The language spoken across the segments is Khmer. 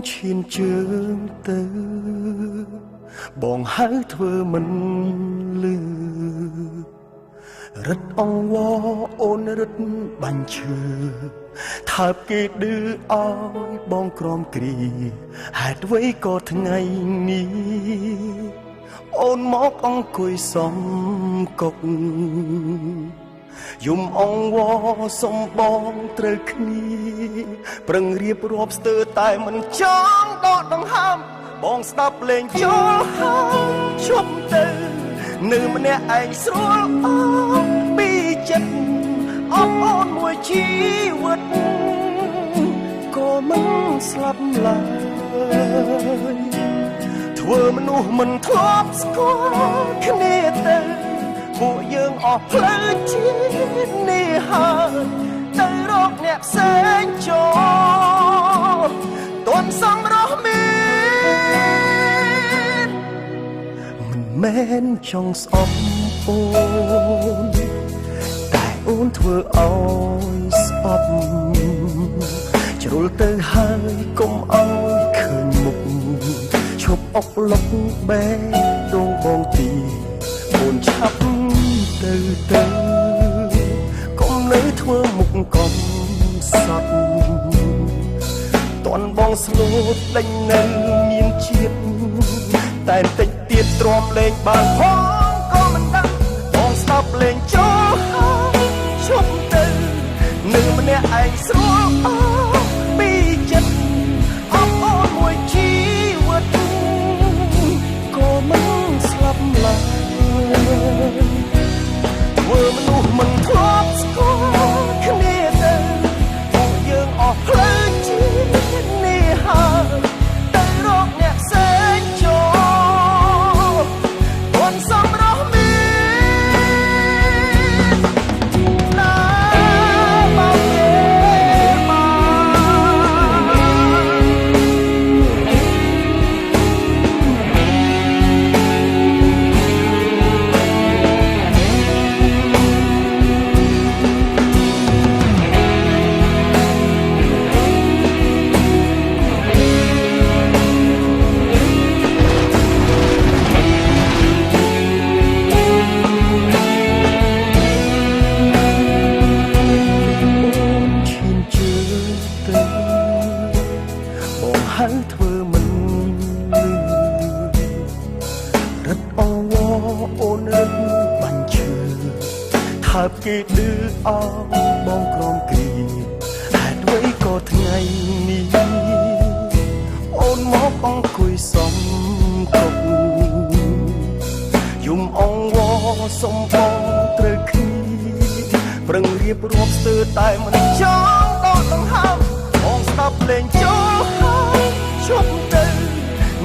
ឈានជើងទៅបងហៅធ្វើមិនលឺរឹតអង្វរអូនរឹតបាញ់ឈើថាបគេឌឺឲ្យបងក្រំគ្រីហេតុអ្វីក៏ថ្ងៃនេះអូនមកអង្គុយសំកុកយំអង្វរសំបងត្រូវគ្នាប្រឹងរៀបរាប់ស្ទើរតែមិនចង់ដកដង្ហើមបងស្ដាប់លេងចូលហើយជប់ទៅនៅម្នាក់ឯងស្រួលអស់ពីចិត្តអបអូនមួយជីវិតក៏មិនស្លាប់ឡើយធ្វើមនុស្សមិនធ្លាប់ស្គាល់គ្នាទៅពួកយើងអស់ផ្លូវជាតិនេះហើយទៅរកអ្នកផ្សេងចូលទន់សំរស់មានមិនមែនចង់ស្អប់អូនតែអូនធ្វើឲ្យស្អប់ជ្រុលទៅហើយកុំឲ្យឃើញមុខឈប់អុកលុកបែដងបងទីអូនឆាប់ទៅកុំនៅធ្វើមុខកំសត់តន់បងស្លូតដេញនៅមានជាតិតែបន្តិចទៀតទ្រាំលេងបានផងក៏មិនដឹងបងស្ដាប់លេងចូលហើយឈប់ទៅនៅម្នាក់ឯងស្រួលអស់ពីចិត្តអបអូនមួយជីវិតក៏មិនស្លាប់ឡើយធ្វើមនុស្សមិនធ្លាប់ស្គាល់គ្នាទៅពួកយើងអស់ផ្លូវជាតិនេះហើយទៅរកអ្នកផ្សេងចូលទន់សំរស់មានណាមកទេហើយធ្វើមិនលឺរឹតអង្វរអូនរឹតបាញ់ឈើថាបគេឌឺអោបងក្រំគ្រីហេតុអ្វីក៏ថ្ងៃនេះអូនមកអង្គុយសំកុកយំអង្វរសំបងត្រូវគ្នាប្រឹងរៀបរាប់ស្ទើរតែមិនចង់ដកដង្ហើមបងស្ដាប់លេងចូលហើយឈប់ទៅ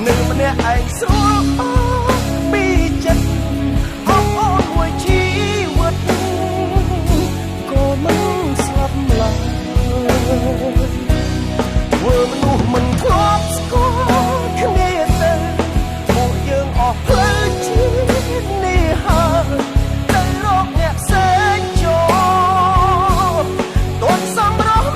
នៅម្នាក់ឯងស្រួលអស់ពីចិត្តអបអូនមួយជីវិតក៏មិនស្លាប់ឡើយធ្វើមនុស្សមិនធ្លាប់ស្គាល់គ្នាទៅពួកយើងអស់ផ្លូវជាតិនេះហើយទៅរកអ្នកផ្សេងចូលទន់សំរស់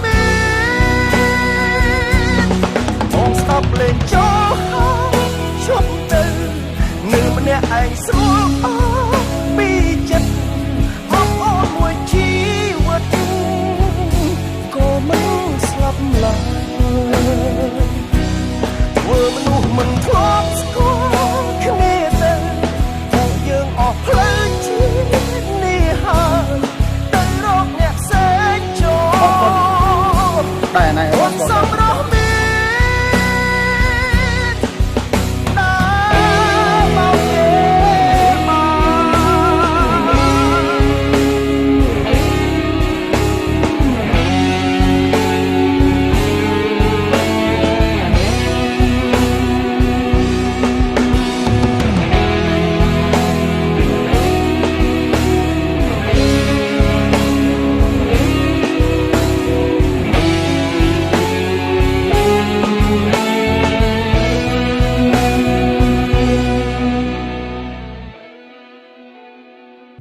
លេងចូលហើយឈប់ទៅនៅម្នាក់ឯងស្រួលអស់ពីចិត្តអបអូនមួយជីវិតក៏មិនស្លាប់ឡើយធ្វើមនុស្សមិនធ្លាប់ស្គាល់គ្នាទៅពួកយើងអស់ផ្លូវជាតិនេះហើយទៅរកអ្នកផ្សេងចូលតែណៃអូនសំរស់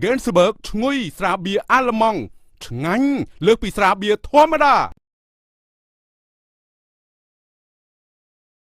Gensberg ឈ្ងុយស្រាបៀរអាល្លឺម៉ង់ឆ្ងាញ់លើសពីស្រាបៀរធម្មតា